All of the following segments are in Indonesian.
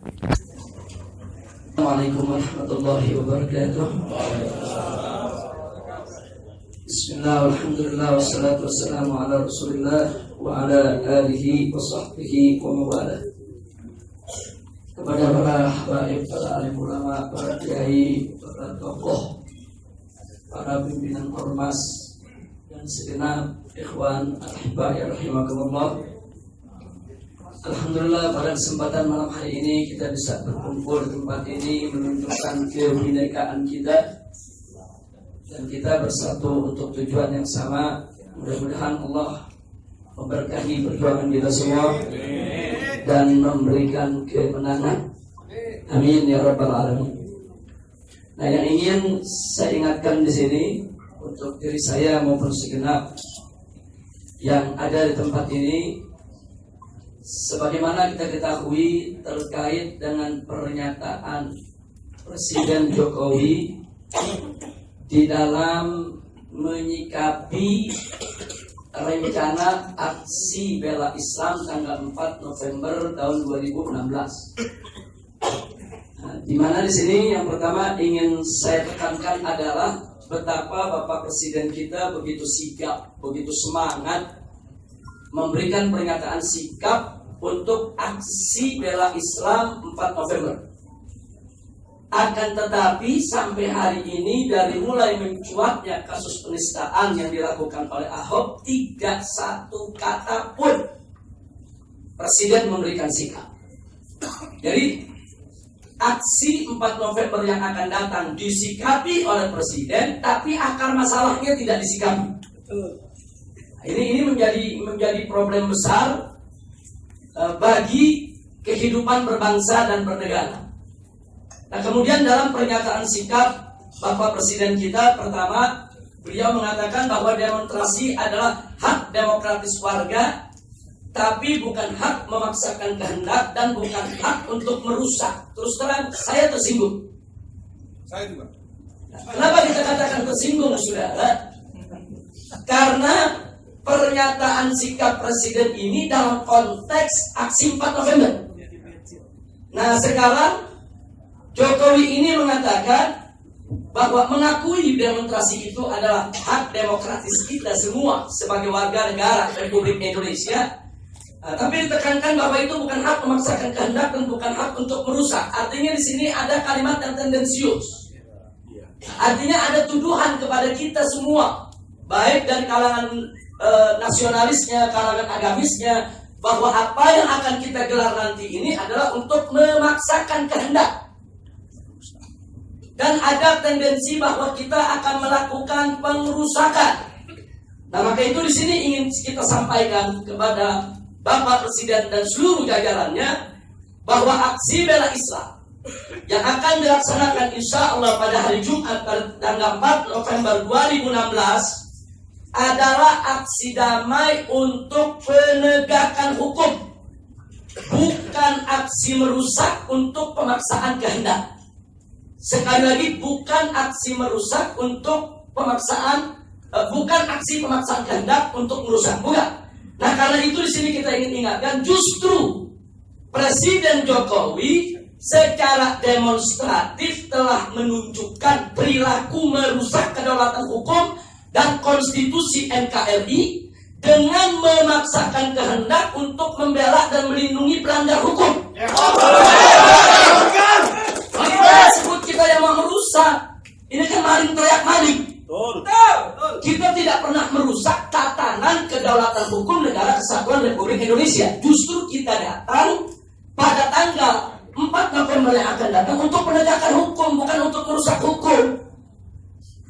Assalamualaikum warahmatullahi wabarakatuh. Bismillah, alhamdulillah, wassalatu wassalamu ala rasulillah wa ala alihi wa sahbihi wa mawala. Kepada para habaib, para alim ulama, para kiai, para tokoh, para pimpinan ormas dan segenap ikhwan al-ahibba ya rahimakumullah. Alhamdulillah, pada kesempatan malam hari ini kita bisa berkumpul di tempat ini menunjukkan kebinekaan kita dan kita bersatu untuk tujuan yang sama. Mudah-mudahan Allah memberkahi perjuangan kita semua dan memberikan kemenangan. Amin ya rabbal alamin. Nah, yang ingin saya ingatkan di sini untuk diri saya maupun segenap yang ada di tempat ini, sebagaimana kita ketahui terkait dengan pernyataan Presiden Jokowi di dalam menyikapi rencana aksi bela Islam tanggal 4 November tahun 2016. Nah, di mana di sini yang pertama ingin saya tekankan adalah betapa Bapak Presiden kita begitu sigap, begitu semangat memberikan pernyataan sikap untuk aksi bela Islam 4 November. Akan tetapi sampai hari ini dari mulai mencuatnya kasus penistaan yang dilakukan oleh Ahok, tidak satu kata pun Presiden memberikan sikap. Jadi aksi 4 November yang akan datang disikapi oleh Presiden, tapi akar masalahnya tidak disikapi. Ini menjadi problem besar bagi kehidupan berbangsa dan bernegara. Nah, kemudian dalam pernyataan sikap Bapak Presiden kita, pertama beliau mengatakan bahwa demonstrasi adalah hak demokratis warga, tapi bukan hak memaksakan kehendak dan bukan hak untuk merusak. Terus terang saya tersinggung. Saya juga. Kenapa kita katakan tersinggung, saudara? Karena pernyataan sikap Presiden ini dalam konteks aksi 4 November. Nah, sekarang Jokowi ini mengatakan bahwa mengakui demonstrasi itu adalah hak demokratis kita semua sebagai warga negara Republik Indonesia. Tapi ditekankan bahwa itu bukan hak memaksakan kehendak dan bukan hak untuk merusak. Artinya di sini ada kalimat yang tendensius. Artinya ada tuduhan kepada kita semua, baik dari kalangan nasionalisnya, kalangan agamisnya, bahwa apa yang akan kita gelar nanti ini adalah untuk memaksakan kehendak. Dan ada tendensi bahwa kita akan melakukan pengerusakan. Nah, maka itu di sini ingin kita sampaikan kepada Bapak Presiden dan seluruh jajarannya bahwa aksi bela Islam yang akan dilaksanakan insya Allah pada hari Jumat tanggal 4 November 2016 adalah aksi damai untuk penegakan hukum, bukan aksi merusak untuk pemaksaan kehendak. Sekali lagi, bukan aksi merusak untuk pemaksaan, bukan aksi pemaksaan kehendak untuk merusak, bukan. Nah, karena itu di sini kita ingin ingatkan, justru Presiden Jokowi secara demonstratif telah menunjukkan perilaku merusak kedaulatan hukum dan konstitusi NKRI dengan memaksakan kehendak untuk membela dan melindungi pelanggar hukum. Sebut kita yang mau merusak, ini kan maling teriak maling. Kita tidak pernah merusak tatanan kedaulatan hukum negara kesatuan Republik Indonesia. Justru kita datang pada tanggal 4 November yang akan datang untuk penegakan hukum, bukan untuk merusak hukum.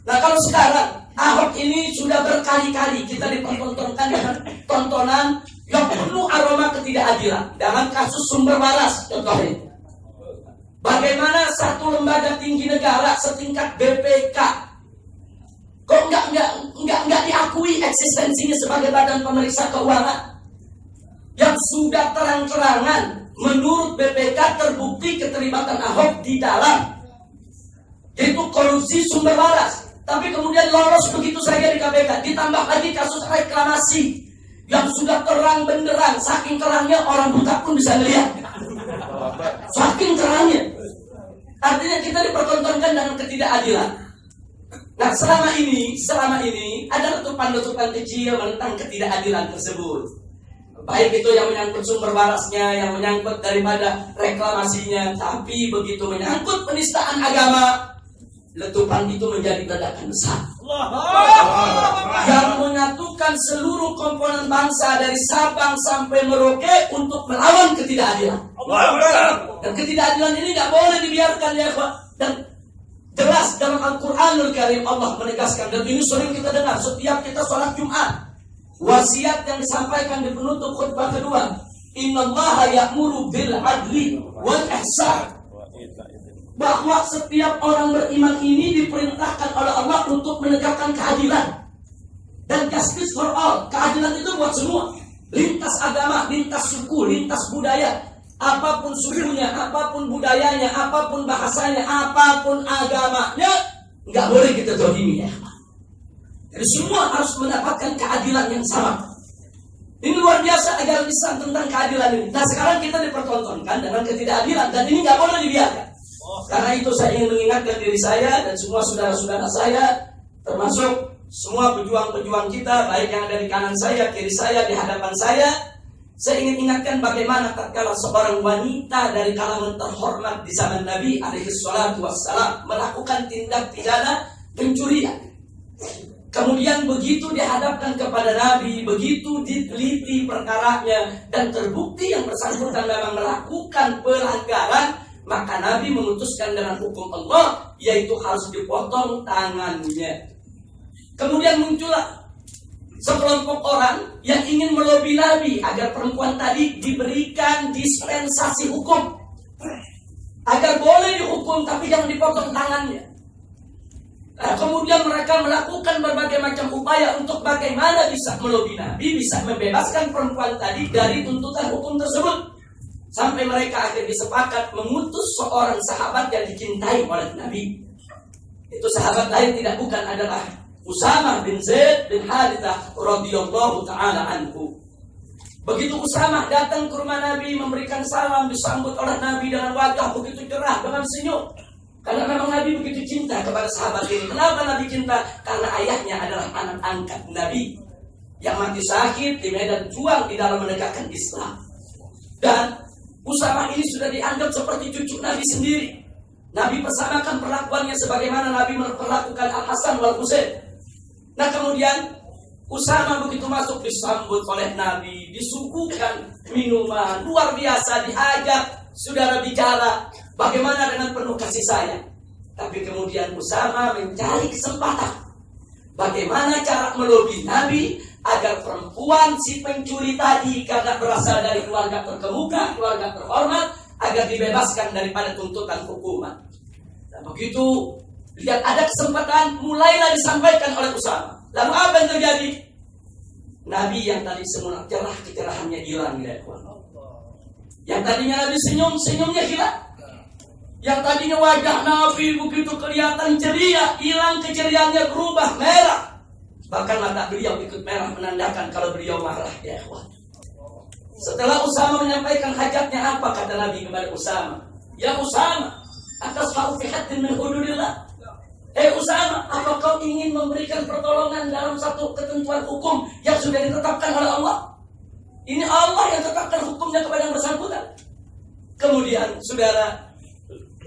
Nah, kalau sekarang Ahok ini sudah berkali-kali kita dipertontonkan dengan tontonan yang penuh aroma ketidakadilan dalam kasus sumber waras, contohnya. Bagaimana satu lembaga tinggi negara setingkat BPK kok nggak diakui eksistensinya sebagai badan pemeriksa keuangan yang sudah terang-terangan menurut BPK terbukti keterlibatan Ahok di dalam yaitu korupsi sumber waras, tapi kemudian lolos begitu saja di KPK. Ditambah lagi kasus reklamasi yang sudah terang benderang, saking terangnya orang buta pun bisa melihat. saking terangnya. Artinya kita dipertontonkan dengan ketidakadilan. Nah, selama ini ada letupan-letupan kecil tentang ketidakadilan tersebut. Baik itu yang menyangkut sumber warasnya, yang menyangkut daripada reklamasinya, tapi begitu menyangkut penistaan agama, letupan itu menjadi ledakan besar. Yang menyatukan seluruh komponen bangsa dari Sabang sampai Merauke untuk melawan ketidakadilan. Dan ketidakadilan ini nggak boleh dibiarkan ya, Pak. Dan jelas dalam Al-Quranul Karim Allah menegaskan, dan ini sering kita dengar setiap kita sholat Jumat. Wasiat yang disampaikan di penutup khutbah kedua, Innallaha ya'muru bil adli wal ihsan. Bahwa setiap orang beriman ini diperintahkan oleh Allah untuk menegakkan keadilan dan justice for all. Keadilan itu buat semua, lintas agama, lintas suku, lintas budaya. Apapun sukunya, apapun budayanya, apapun bahasanya, apapun agamanya, nggak boleh kita zalimi ya. Jadi semua harus mendapatkan keadilan yang sama. Ini luar biasa ajaran Islam tentang keadilan ini. Nah, sekarang kita dipertontonkan dengan ketidakadilan, dan ini nggak boleh dibiarkan. Karena itu saya ingin mengingatkan diri saya dan semua saudara-saudara saya, termasuk semua pejuang-pejuang kita, baik yang ada di kanan saya, kiri saya, di hadapan saya ingin ingatkan bagaimana tatkala seorang wanita dari kalangan terhormat di zaman Nabi alaihi salatu wassalam melakukan tindak pidana pencurian. Kemudian begitu dihadapkan kepada Nabi, begitu diteliti perkaranya dan terbukti yang bersangkutan memang melakukan pelanggaran, maka Nabi memutuskan dengan hukum Allah, yaitu harus dipotong tangannya. Kemudian muncullah sekelompok orang yang ingin melobi Nabi agar perempuan tadi diberikan dispensasi hukum, agar boleh dihukum tapi jangan dipotong tangannya. Nah, kemudian mereka melakukan berbagai macam upaya untuk bagaimana bisa melobi Nabi, bisa membebaskan perempuan tadi dari tuntutan hukum tersebut. Sampai mereka akhirnya sepakat mengutus seorang sahabat yang dicintai oleh Nabi. Itu sahabat lain tidak bukan adalah Usamah bin Zaid bin Harithah radhiyallahu ta'ala anhu. Begitu Usamah datang ke rumah Nabi, memberikan salam, disambut oleh Nabi dengan wajah begitu cerah, dengan senyum. Karena memang Nabi begitu cinta kepada sahabat ini. Kenapa Nabi cinta? Karena ayahnya adalah anak angkat Nabi yang mati syahid di medan juang di dalam menegakkan Islam. Dan Usamah ini sudah dianggap seperti cucu Nabi sendiri. Nabi persamakan perlakuannya sebagaimana Nabi memperlakukan Al-Hasan wal Husain. Nah, kemudian Usamah begitu masuk disambut oleh Nabi, disuguhkan minuman luar biasa, diajak saudara bicara bagaimana dengan penuh kasih sayang. Tapi kemudian Usamah mencari kesempatan bagaimana cara melobi Nabi agar perempuan si pencuri tadi, karena berasal dari keluarga terkemuka, keluarga terhormat, agar dibebaskan daripada tuntutan hukuman. Dan begitu lihat ada kesempatan, mulailah disampaikan oleh Usamah. Lalu apa yang terjadi? Nabi yang tadi semula cerah, kecerahannya hilang ya kawan. Yang tadinya Nabi senyum, senyumnya hilang. Yang tadinya wajah Nabi begitu kelihatan ceria, hilang keceriaannya, berubah merah. Bahkan mata beliau ikut merah menandakan kalau beliau marah ya kawan. Setelah Usamah menyampaikan hajatnya, apa kata Nabi kepada Usamah? Ya Usamah, atas fi haddin min hududillah. Usamah, apa kau ingin memberikan pertolongan dalam satu ketentuan hukum yang sudah ditetapkan oleh Allah? Ini Allah yang tetapkan hukumnya kepada yang bersangkutan. Kemudian saudara,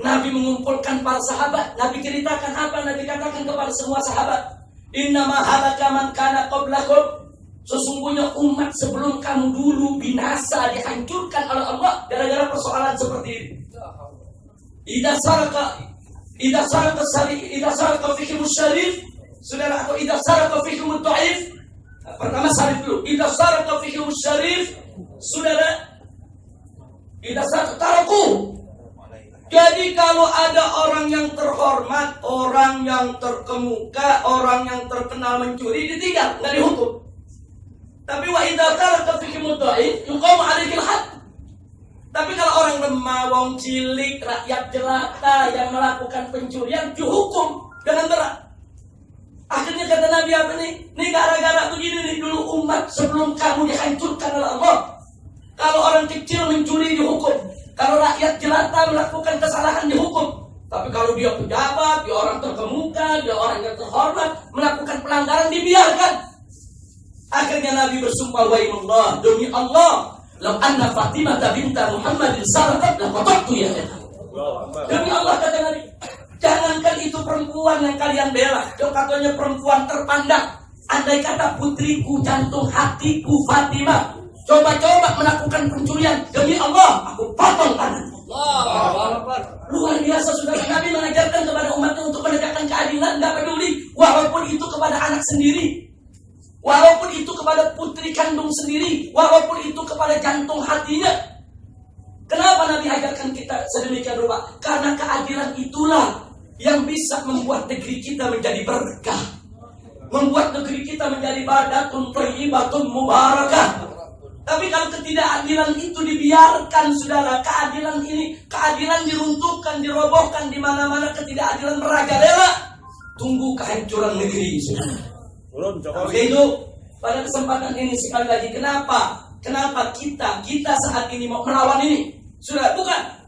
Nabi mengumpulkan para sahabat. Nabi ceritakan apa? Nabi katakan kepada semua sahabat, innama halaka man kana qablakum. Sesungguhnya umat sebelum kamu dulu binasa, dihancurkan oleh Allah gara-gara persoalan seperti ini. Idza sarqa fikum syarif, saudara, atau idza sarqa fikum dhaif. Pertama syarif dulu. Idza sarqa fikum syarif, saudara, idza sarqa taraku. Jadi kalau ada orang yang terhormat, orang yang terkemuka, orang yang terkenal mencuri, ditinggal, nggak dihukum. Tapi wa idza taraka fikum dhaif yuqam 'alaihil had. Tapi kalau orang lemah, wong cilik, rakyat jelata yang melakukan pencurian dihukum dengan berat. Akhirnya kata Nabi apa nih? Nih gara-gara begini nih, dulu umat sebelum kamu dihancurkan oleh Allah. Kalau orang kecil mencuri dihukum. Kalau rakyat jelata melakukan kesalahan dihukum. Tapi kalau dia pejabat, dia orang terkemuka, dia orang yang terhormat, melakukan pelanggaran dibiarkan. Akhirnya Nabi bersumpah, "Waimullah, demi Allah, lau anna Fatimah binta Muhammadin sarqat laqattu ya." Demi Allah, kata Nabi, jangankan itu perempuan yang kalian bela, yang katanya perempuan terpandang. Andai kata putriku, jantung hatiku Fatimah coba-coba melakukan pencurian, demi Allah, aku potong tangannya. Luar biasa, saudara. Nabi mengajarkan kepada umatnya untuk menegakkan keadilan, tidak peduli, walaupun itu kepada anak sendiri, walaupun itu kepada putri kandung sendiri, walaupun itu kepada jantung hatinya. Kenapa Nabi ajarkan kita sedemikian rupa? Karena keadilan itulah yang bisa membuat negeri kita menjadi berkah, membuat negeri kita menjadi badatun thayyibatun mubarakah. Tapi kalau ketidakadilan itu dibiarkan, saudara, keadilan diruntuhkan, dirobohkan di mana-mana, ketidakadilan merajalela, tunggu kehancuran negeri, saudara. Maka itu pada kesempatan ini sekali lagi, kenapa kita saat ini mau melawan ini, saudara?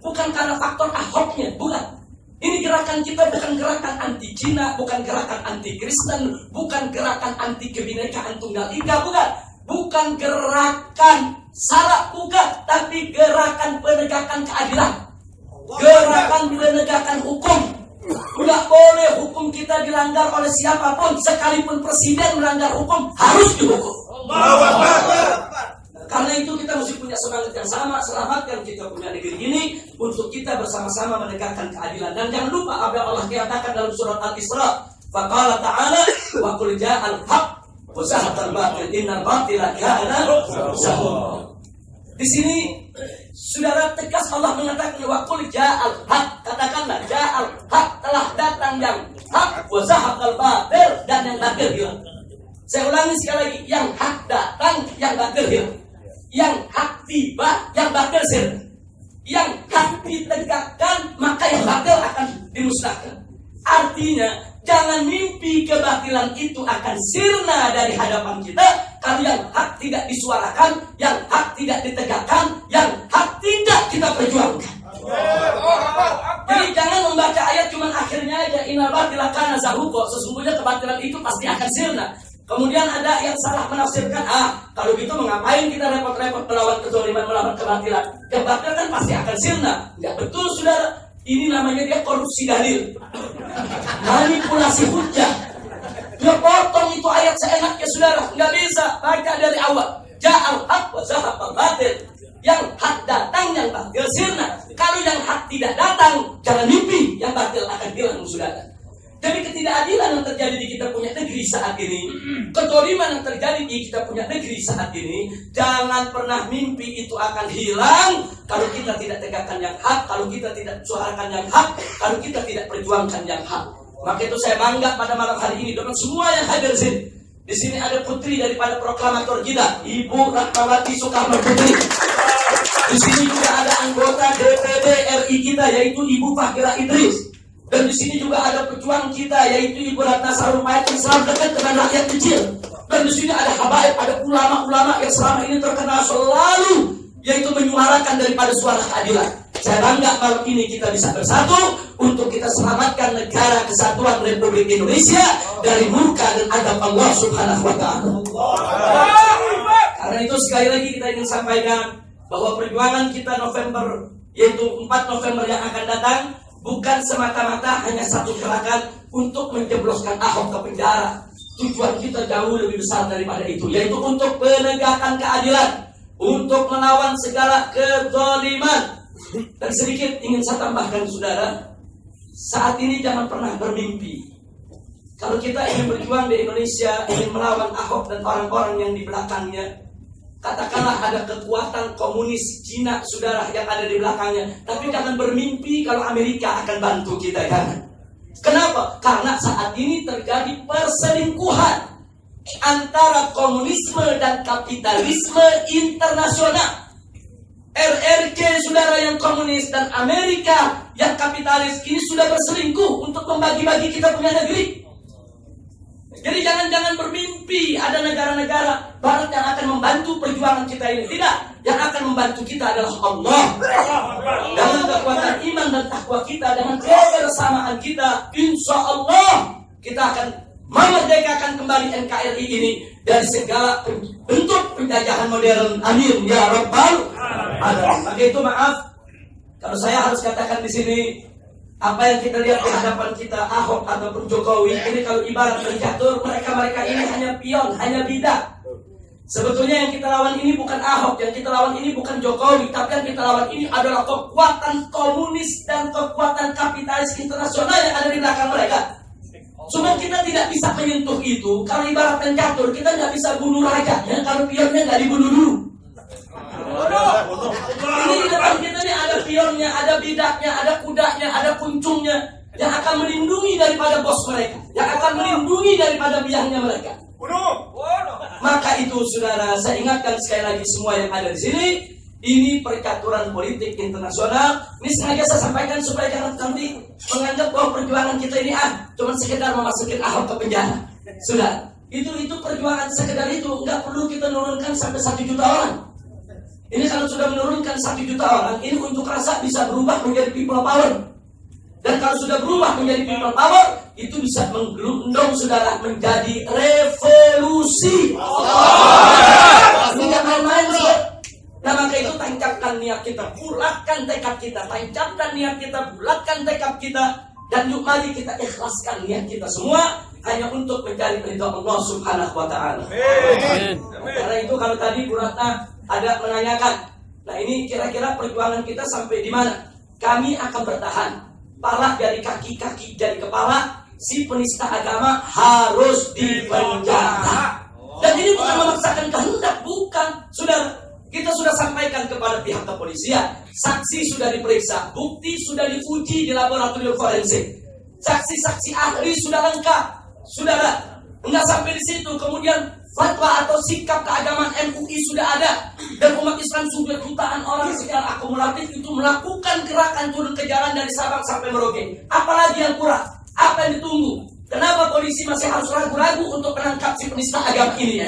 Bukan karena faktor Ahoknya, bukan. Ini gerakan kita bukan gerakan anti Cina, bukan gerakan anti Kristen, bukan gerakan anti kebinekaan tunggal ika, bukan gerakan sara, bukan, tapi gerakan penegakan keadilan, gerakan penegakan hukum. Tidak boleh hukum kita dilanggar oleh siapapun, sekalipun presiden melanggar hukum harus dihukum. Karena itu kita mesti punya semangat yang sama, selamatkan kita punya negeri ini untuk kita bersama-sama menegakkan keadilan. Dan jangan lupa apa yang Allah katakan dalam surat Al-Isra, faqala ta'ala wa qul ja'al haqq wa zahaqal batil innal batila kana zahuqa. Di sini saudara, tegas Allah mengatakan wa qul ja'al haqq, katakanlah ja'al haqq, telah datang yang hak, wa zahaqal batil, dan yang batil hilang. Saya ulangi sekali lagi, yang hak datang, yang batil hilang. Yang hak tiba, yang batil sirna. Yang hak ditegakkan, maka yang batil akan dimusnahkan. Artinya, jangan mimpi kebatilan itu akan sirna dari hadapan kita. Kalau yang hak tidak disuarakan, yang hak tidak ditegakkan, yang hak tidak kita perjuangkan. Jadi jangan membaca ayat cuma akhirnya aja, innal batila kana zahuqa, sesungguhnya kebatilan itu pasti akan sirna. Kemudian ada yang salah menafsirkan, kalau gitu mengapain kita repot-repot melawan kezaliman, melawan kebatilan? Kebatilan kan pasti akan sirna. Tidak betul, saudara. Ini namanya dia korupsi dalil, manipulasi hujah. Dia potong itu ayat seenaknya, saudara. Nggak bisa baca dari awal. Ja'al haq wa zahaqal batil. Yang hak datang, yang batil sirna. Kalau yang hak tidak datang, jangan mimpi yang batil akan hilang, saudara. Jadi ketidakadilan yang terjadi di kita punya negeri saat ini, kezaliman yang terjadi di kita punya negeri saat ini, jangan pernah mimpi itu akan hilang kalau kita tidak tegakkan yang hak, kalau kita tidak suarakan yang hak, kalau kita tidak perjuangkan yang hak. Maka itu saya bangga pada malam hari ini dengan semua yang hadir sini. Di sini ada putri daripada proklamator kita, Ibu Ratnawati Soekarno Putri. Di sini juga ada anggota DPD RI kita, yaitu Ibu Fahira Idris. Dan di sini juga ada pejuang kita, yaitu Ibu Ratna Sarumpait yang selalu dekat dengan rakyat kecil. Dan di sini ada habaib, ada ulama-ulama yang selama ini terkenal selalu, yaitu menyuarakan daripada suara keadilan. Saya bangga malam ini kita bisa bersatu untuk kita selamatkan negara kesatuan Republik Indonesia dari murka dan adab Allah Subhanahu wa Ta'ala. Karena itu sekali lagi kita ingin sampaikan bahwa perjuangan kita November, yaitu 4 November yang akan datang, bukan semata-mata hanya satu gerakan untuk menjebloskan Ahok ke penjara. Tujuan kita jauh lebih besar daripada itu, yaitu untuk penegakan keadilan, untuk melawan segala kezaliman. Dan sedikit ingin saya tambahkan, saudara, saat ini jangan pernah bermimpi kalau kita ingin berjuang di Indonesia, ingin melawan Ahok dan orang-orang yang di belakangnya. Katakanlah ada kekuatan komunis Cina, saudara, yang ada di belakangnya. Tapi jangan bermimpi kalau Amerika akan bantu kita, jangan. Kenapa? Karena saat ini terjadi perselingkuhan antara komunisme dan kapitalisme internasional. RRC, saudara, yang komunis, dan Amerika yang kapitalis ini sudah berselingkuh untuk membagi-bagi kita punya negeri. Jadi jangan bermimpi ada negara-negara Barat yang akan membantu perjuangan kita ini. Tidak, yang akan membantu kita adalah Allah. Dengan kekuatan iman dan takwa kita, dengan kebersamaan kita, insya Allah kita akan memerdekakan kembali NKRI ini dari segala bentuk penjajahan modern. Amin ya rabbal alamin. Maka itu maaf kalau saya harus katakan di sini, apa yang kita lihat di hadapan kita Ahok ataupun Jokowi ini kalau ibarat pencatur, mereka ini hanya pion, hanya bidak. Sebetulnya yang kita lawan ini bukan Ahok, yang kita lawan ini bukan Jokowi, tapi yang kita lawan ini adalah kekuatan komunis dan kekuatan kapitalis internasional yang ada di belakang mereka. Cuma kita tidak bisa menyentuh itu. Kalau ibarat pencatur, kita nggak bisa bunuh rajanya kalau pionnya nggak dibunuh dulu. Ini di depan kita nih ada pionnya, ada bidaknya, ada kudanya, ada kuncungnya yang akan melindungi daripada bos mereka, yang akan melindungi daripada biangnya mereka. Maka itu saudara, saya ingatkan sekali lagi semua yang ada di sini, ini percaturan politik internasional. Ini sengaja saya sampaikan supaya jangan nanti menganggap bahwa perjuangan kita ini cuma sekedar memasukin Ahok ke penjara. Sudah, itu perjuangan sekedar itu, nggak perlu kita nurunkan sampai 1 juta orang. Ini kalau sudah menurunkan 1 juta orang, ini unjuk rasa bisa berubah menjadi people power. Dan kalau sudah berubah menjadi people power, itu bisa menggelundung saudara menjadi revolusi. Ini nggak main-main saudara. Nah maka itu tancapkan niat kita, bulatkan tekad kita, tancapkan niat kita, bulatkan tekad kita, dan yuk mari kita ikhlaskan niat kita semua hanya untuk mencari ridha Allah Subhanahu wa taala. Karena itu kalau tadi Bu Ratna ada menanyakan, nah ini kira-kira perjuangan kita sampai di mana? Kami akan bertahan. Pala dari kaki-kaki dari kepala, si penista agama harus dipenjara. Dan ini bukan memaksakan kehendak, bukan. Kita sudah sampaikan kepada pihak kepolisian, saksi sudah diperiksa, bukti sudah diuji di laboratorium forensik, saksi-saksi ahli sudah lengkap, saudara. Enggak sampai di situ, kemudian fatwa atau sikap keagamaan MUI sudah ada, dan umat Islam sudah jutaan orang secara akumulatif itu melakukan gerakan turun ke jalan dari Sabang sampai Merauke. Apalagi yang kurang? Apa yang ditunggu? Kenapa polisi masih harus ragu-ragu untuk menangkap si penista agama ini ya?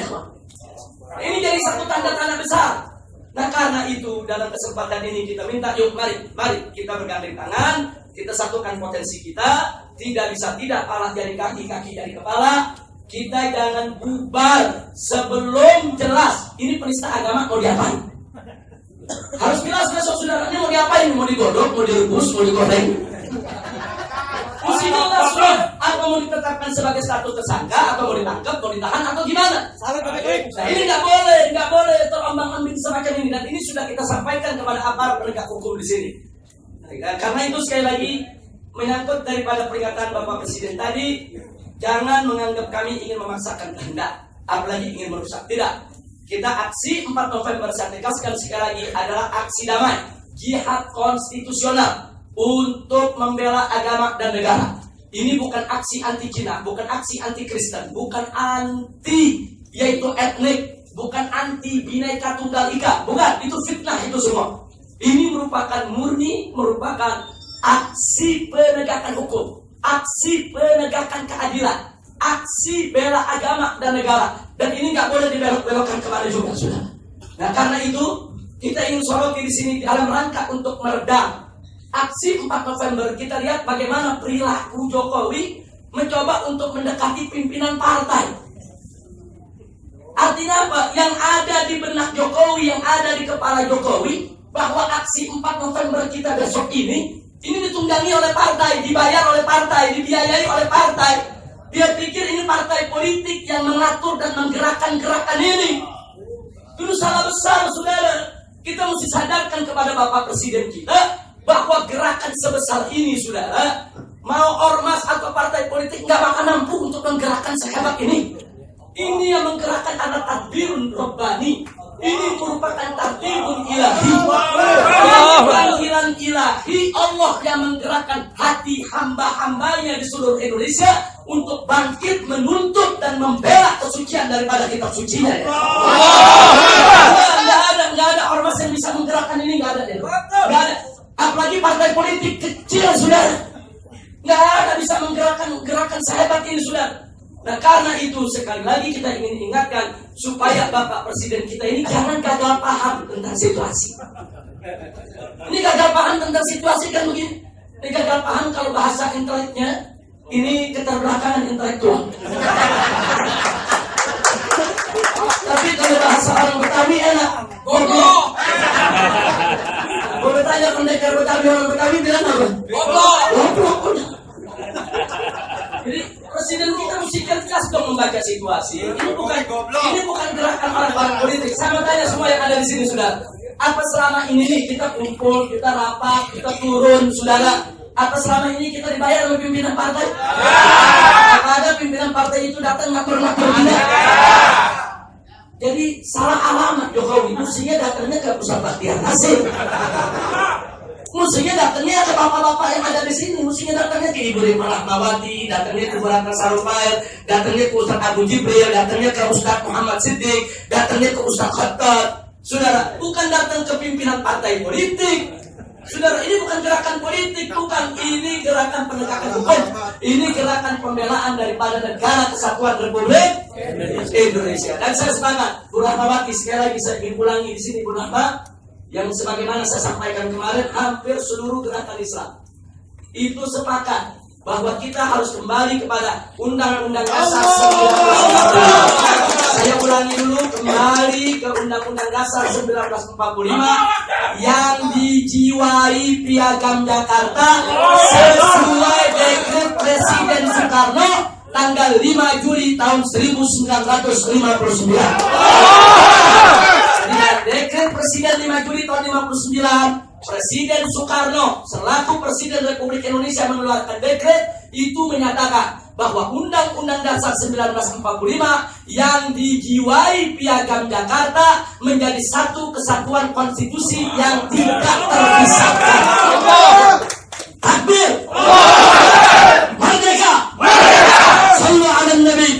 Ini jadi satu tanda-tanda besar. Nah karena itu dalam kesempatan ini kita minta, yuk mari kita bergandeng tangan, kita satukan potensi kita. Tidak bisa tidak, pala dari kaki, kaki dari kepala. Kita jangan bubar sebelum jelas ini penista agama mau diapain. Harus jelas besok saudaranya mau diapain, mau digodok, mau direbus, mau digoreng. Mesti jelas sudah, atau mau ditetapkan sebagai status tersangka, atau mau ditangkap, mau ditahan, atau gimana. Nah ini nggak boleh terombang-ambing semacam ini, dan ini sudah kita sampaikan kepada aparat penegak hukum di sini. Karena itu sekali lagi menyangkut daripada peringatan Bapak Presiden tadi, jangan menganggap kami ingin memaksakan kehendak, apalagi ingin merusak. Tidak. Kita aksi 4 November, saya tegaskan sekali lagi, adalah aksi damai, jihad konstitusional untuk membela agama dan negara. Ini bukan aksi anti Cina, bukan aksi anti Kristen, bukan anti yaitu etnik, bukan anti Bhinneka Tunggal Ika, bukan, itu fitnah itu semua. Ini merupakan aksi penegakan hukum, aksi penegakan keadilan, aksi bela agama dan negara. Dan ini nggak boleh dibelok-belokkan kemana juga, sudah. Nah karena itu kita ingin soroti di sini dalam rangka untuk meredam aksi 4 November. Kita lihat bagaimana perilaku Jokowi mencoba untuk mendekati pimpinan partai. Artinya apa? Yang ada di benak Jokowi, yang ada di kepala Jokowi, bahwa aksi 4 November kita besok ini ditunggangi oleh partai, dibayar oleh partai, dibiayai oleh partai. Dia pikir ini partai politik yang mengatur dan menggerakkan gerakan ini. Itu salah besar, saudara. Kita mesti sadarkan kepada Bapak Presiden kita bahwa gerakan sebesar ini, saudara, mau ormas atau partai politik nggak bakal mampu untuk menggerakkan sehebat ini. Ini yang menggerakkan adalah tadbirun Rabbani. Ini merupakan tadbirun ilahi. Panggilan ilahi Allah yang menggerakkan hati hamba-hambanya di seluruh Indonesia untuk bangkit menuntut dan membela kesucian daripada kitab sucinya. Nggak ada ormas yang bisa menggerakkan ini, nggak ada. Nggak ada. Apalagi partai politik kecil, saudara. Nggak ada bisa menggerakkan gerakan sehebat ini, saudara. Nah karena itu sekali lagi kita ingin ingatkan supaya Bapak Presiden kita ini jangan gagal paham tentang situasi. Ini gagal paham tentang situasi kan begini. Ini gagal paham kalau bahasa inteleknya ini keterbelakangan intelektual. Tapi kalau bahasa orang Betawi enak. Goblok. Kalau bertanya pendekar Betawi, orang Betawi bilang apa? Goblok. Goblok. Jadi presiden kita mesti cerdas dong membaca situasi. Ini bukan gerakan orang-orang politik. Saya tanya semua yang ada di sini, saudara. Apa selama ini kita kumpul, kita rapat, kita turun, saudara? Apa selama ini kita dibayar oleh pimpinan partai? Apa ada pimpinan partai itu datang ngatur-ngatur kita? Jadi salah alamat Jokowi. Mestinya datangnya ke pusat latihan Hasim. Mestinya datangnya ke bapak-bapak yang ada di sini. Mestinya datangnya ke Ibu Rima Rahmawati, datangnya ke Bu Ratna Sarumpait, datangnya ke Ustaz Abu Jibril, datangnya ke Ustaz Muhammad Siddiq, datangnya ke Ustaz Khattab. Saudara, bukan datang ke pimpinan partai politik. Saudara, ini bukan gerakan politik, bukan. Ini gerakan penegakan hukum. Ini gerakan pembelaan daripada negara kesatuan Republik Indonesia. Dan saya sepakat, Bu Rahmawati, sekali lagi saya ingin ulangi di sini, Bu Rahma, yang sebagaimana saya sampaikan kemarin, hampir seluruh gerakan Islam itu sepakat bahwa kita harus kembali kepada Undang-Undang Dasar 1945. Saya ulangi dulu, kembali ke Undang-Undang Dasar 1945 yang dijiwai Piagam Jakarta sesuai dekret Presiden Soekarno tanggal 5 Juli tahun 1959. Dengan dekret Presiden 5 Juli tahun 59, Presiden Soekarno selaku Presiden Republik Indonesia mengeluarkan dekret itu menyatakan bahwa Undang-Undang Dasar 1945 yang dijiwai Piagam Jakarta menjadi satu kesatuan konstitusi yang tidak terpisahkan. Takbir! Merdeka! Sallu ala Nabi!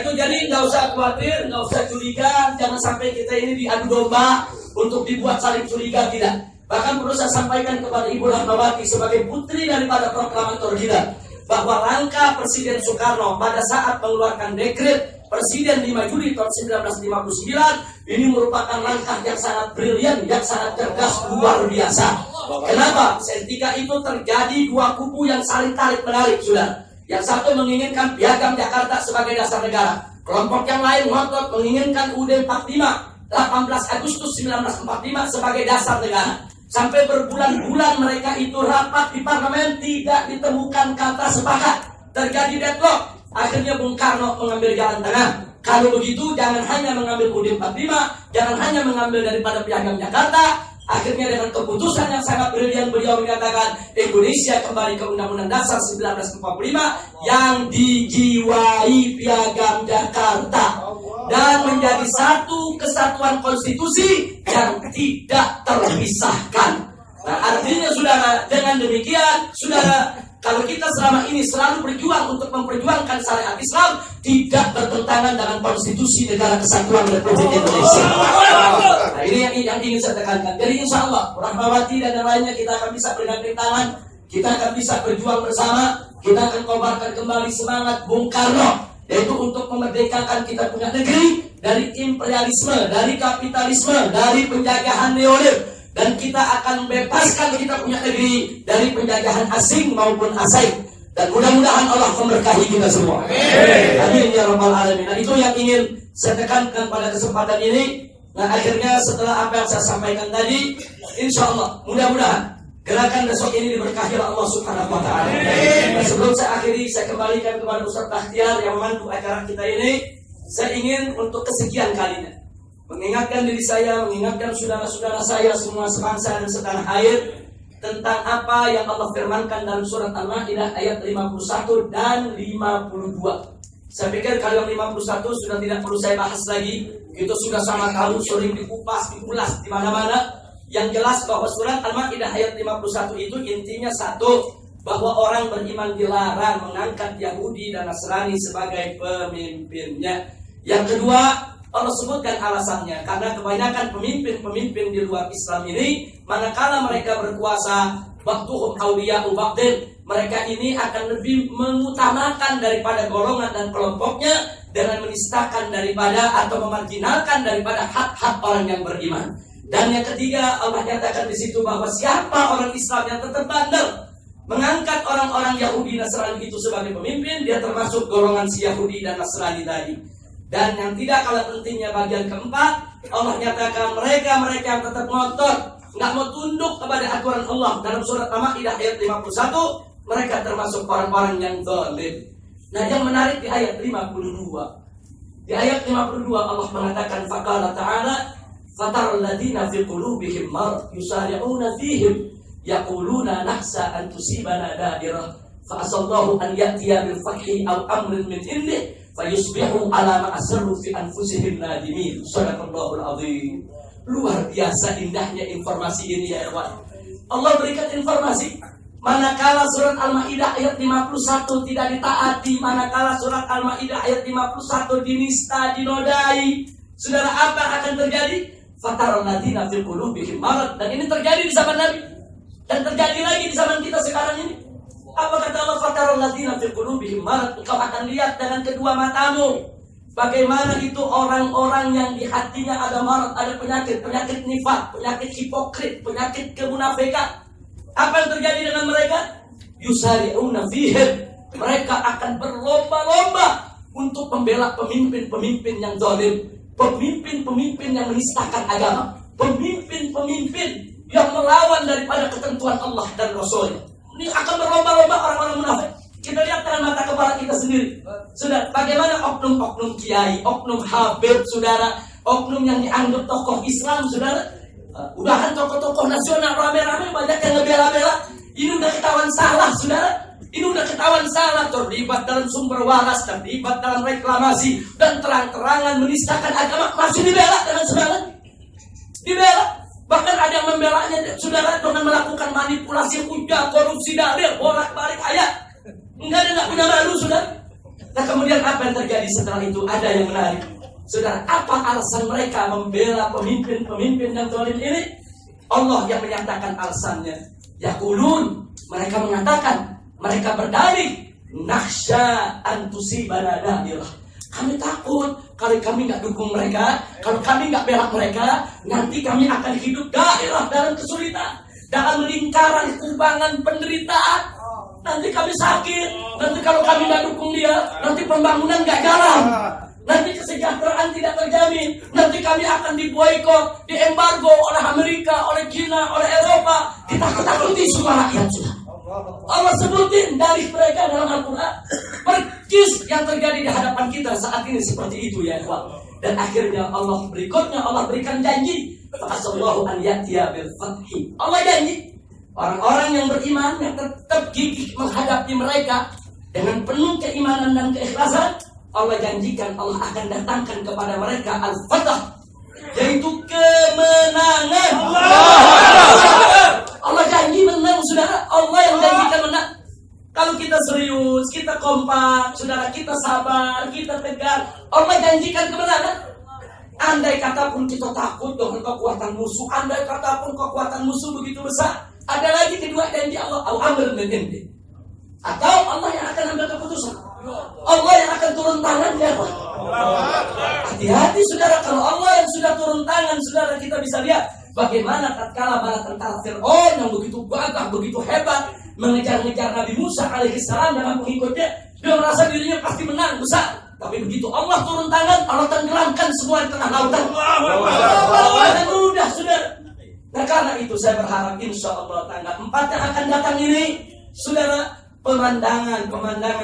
Itu jadi nggak usah khawatir, nggak usah curiga, jangan sampai kita ini diadu domba untuk dibuat saling curiga, tidak. Bahkan perlu saya sampaikan kepada Ibu Rahmawati sebagai putri daripada proklamator kita bahwa langkah Presiden Soekarno pada saat mengeluarkan dekret Presiden 5 Juli tahun 1959 ini merupakan langkah yang sangat brilian, yang sangat cerdas, luar biasa. Kenapa? Ketika itu terjadi dua kubu yang saling tarik-menarik, sudah. Yang satu menginginkan Piagam Jakarta sebagai dasar negara. Kelompok yang lain ngotot menginginkan UUD 45 18 Agustus 1945 sebagai dasar negara. Sampai berbulan-bulan mereka itu rapat di parlemen, tidak ditemukan kata sepakat. Terjadi deadlock. Akhirnya Bung Karno mengambil jalan tengah. Kalau begitu jangan hanya mengambil UUD 45, jangan hanya mengambil daripada Piagam Jakarta. Akhirnya dengan keputusan yang sangat brilian beliau menyatakan Indonesia kembali ke Undang-Undang Dasar 1945 yang dijiwai Piagam Jakarta dan menjadi satu kesatuan konstitusi yang tidak terpisahkan. Nah, artinya saudara, dengan demikian saudara, kalau kita selama ini selalu berjuang untuk memperjuangkan syariat Islam, tidak bertentangan dengan konstitusi negara kesatuan Republik Indonesia. Nah, ini yang ingin saya tekankan. Jadi insya Allah Rahmawati dan yang lainnya kita akan bisa bergandeng tangan, kita akan bisa berjuang bersama, kita akan kobarkan kembali semangat Bung Karno, yaitu untuk memerdekakan kita punya negeri dari imperialisme, dari kapitalisme, dari penjajahan neolib. Dan kita akan bebaskan kita punya negeri dari penjajahan asing maupun asing. Dan mudah-mudahan Allah memberkahi kita semua. Amin ya rabbal alamin. Nah, itu yang ingin saya tekankan pada kesempatan ini. Nah, akhirnya setelah apa yang saya sampaikan tadi, insya Allah mudah-mudahan gerakan besok ini diberkahi oleh Allah Subhanahu wa taala. Nah, sebelum saya akhiri, saya kembalikan kepada Ustaz Bahtiar yang memandu acara kita ini. Saya ingin untuk kesekian kalinya mengingatkan diri saya, mengingatkan saudara-saudara saya semua sebangsa dan setanah air tentang apa yang Allah firmankan dalam surat Al-Maidah ayat 51 dan 52. Saya pikir kalau yang 51 sudah tidak perlu saya bahas lagi, itu sudah sama tahu, sering dikupas, diulas di mana-mana. Yang jelas bahwa surat Al-Maidah ayat 51 itu intinya satu, bahwa orang beriman dilarang mengangkat Yahudi dan Nasrani sebagai pemimpinnya. Yang kedua, Allah sebutkan alasannya, karena kebanyakan pemimpin-pemimpin di luar Islam ini, manakala mereka berkuasa, waktuhum awliya'u ba'din, mereka ini akan lebih mengutamakan daripada golongan dan kelompoknya dengan menistakan daripada atau memarginalkan daripada hak-hak orang yang beriman. Dan yang ketiga, Allah nyatakan di situ bahwa siapa orang Islam yang tetap bandel mengangkat orang-orang Yahudi Nasrani itu sebagai pemimpin, dia termasuk golongan si Yahudi dan Nasrani tadi. Dan yang tidak kalah pentingnya bagian keempat, Allah nyatakan mereka yang tetap ngotot, nggak mau tunduk kepada aturan Allah. Dalam surat Al-Maidah ayat 51, mereka termasuk orang-orang yang zalim. Nah, yang menarik di ayat 52. Di ayat 52 Allah mengatakan faqala ta'ala fataral ladzina fi qulubihim marad yusari'una fihim yaquluna nahsa an tusibana da'irah fa asallahu an ya'tiya bil fathi aw amrin min indih fayusbihu ala ma asarru fi anfusihim nadimin. Shadaqallahul azim. Luar biasa indahnya informasi ini ya ikhwan. Allah berikan informasi manakala surat Al-Maidah ayat 51 tidak ditaati, manakala surat Al-Maidah ayat 51 dinista, dinodai, saudara, apa akan terjadi? Fataral ladzina fi qulubihim marad. Dan ini terjadi di zaman Nabi dan terjadi lagi di zaman kita sekarang ini. Apa kata Allah? Fataral ladzina fi qulubihim marad. Engkau akan lihat dengan kedua matamu bagaimana itu orang-orang yang di hatinya ada marad, ada penyakit nifak, penyakit hipokrit, penyakit kemunafikan. Apa yang terjadi dengan mereka? Yusari'una fihim. Mereka akan berlomba-lomba untuk membela pemimpin-pemimpin yang zalim, pemimpin-pemimpin yang menistakan agama, pemimpin-pemimpin yang melawan daripada ketentuan Allah dan Rasulnya. Ini akan berlomba-lomba orang-orang munafik. Kita lihat dengan mata kepala kita sendiri. Saudara, bagaimana oknum-oknum kiai, oknum habib, saudara, oknum yang dianggap tokoh Islam, saudara. Udahan tokoh-tokoh nasional rame-rame banyak yang ngebela-bela. Ini udah ketahuan salah, saudara. Ini udah ketahuan salah, terlibat dalam sumber waras, terlibat dalam reklamasi, dan terang-terangan menistakan agama, masih dibela dengan semangat. Dibela. Bahkan ada yang membelanya, saudara, dengan melakukan manipulasi hujah, korupsi dalil, bolak-balik ayat. Enggak punya malu, saudara. Nah, kemudian apa yang terjadi setelah itu? Ada yang menarik. Saudara, apa alasan mereka membela pemimpin-pemimpin yang zalim ini? Allah yang menyatakan alasannya. Yaqulun, mereka mengatakan, mereka berdalih, nakhsha an tusibana da'irah. Kami takut kalau kami nggak dukung mereka, kalau kami nggak bela mereka, nanti kami akan hidup daerah dalam kesulitan, dalam lingkaran kubangan penderitaan. Nanti kami sakit, nanti kalau kami nggak dukung dia, nanti pembangunan nggak jalan. Nanti kesejahteraan tidak terjamin. Nanti kami akan diboikot, diembargo oleh Amerika, oleh China, oleh Eropa. Kita takuti semua rakyat sudah. Allah sebutin dari mereka dalam Al-Quran. Percis yang terjadi di hadapan kita saat ini seperti itu ya ikhwan. Dan akhirnya Allah berikan janji. Fasallahu an ya'tiya bil fathi. Allah janji orang-orang yang beriman yang tetap gigih menghadapi mereka dengan penuh keimanan dan keikhlasan. Allah janjikan Allah akan datangkan kepada mereka al-fatah, yaitu kemenangan. Allah janji menang, saudara. Allah yang janjikan menang. Kalau kita serius, kita kompak, saudara, kita sabar, kita tegar, Allah janjikan kemenangan. Andai kata pun kita takut dengan kekuatan musuh, andai kata pun kekuatan musuh begitu besar, ada lagi kedua janji Allah, al-amr min indi. Atau Allah yang akan ambil keputusan. Allah yang akan turun tangan ya Pak. Hati-hati saudara, kalau Allah yang sudah turun tangan, saudara, kita bisa lihat bagaimana tatkala bala tentara Fir'aun yang begitu gagah, begitu hebat mengejar-ngejar Nabi Musa alaihissalam dengan pengikutnya, dia merasa dirinya pasti menang besar. Tapi begitu Allah turun tangan, Allah tenggelamkan semua di tengah lautan. Dan mudah saudara. Nah, karena itu saya berharap insya Allah tanggal 4 yang akan datang ini, saudara, pemandangan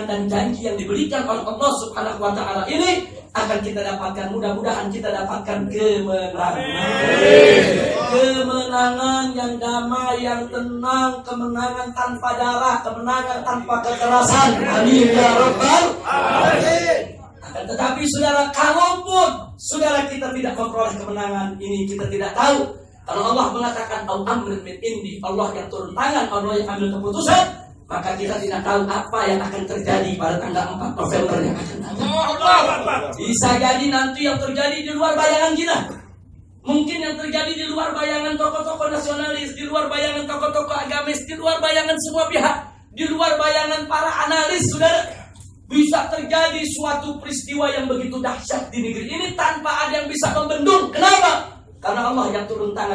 dan janji yang diberikan oleh Allah Subhanahu wa Ta'ala ini akan kita dapatkan. Mudah-mudahan kita dapatkan kemenangan. Kemenangan yang damai, yang tenang, kemenangan tanpa darah, kemenangan tanpa kekerasan. Amin ya rabbal alamin. Akan tetapi saudara, kalaupun saudara kita tidak memperoleh kemenangan ini, kita tidak tahu. Kalau Allah mengatakan al-amr min indi, Allah yang turun tangan, Allah yang ambil keputusan, maka kita tidak tahu apa yang akan terjadi pada tanggal 4 November yang akan datang. Bisa jadi nanti yang terjadi di luar bayangan kita. Mungkin yang terjadi di luar bayangan tokoh-tokoh nasionalis, di luar bayangan tokoh-tokoh agamis, di luar bayangan semua pihak. di luar bayangan para analis, saudara. Bisa terjadi suatu peristiwa yang begitu dahsyat di negeri ini tanpa ada yang bisa membendung. Kenapa? Karena Allah yang turun tangan.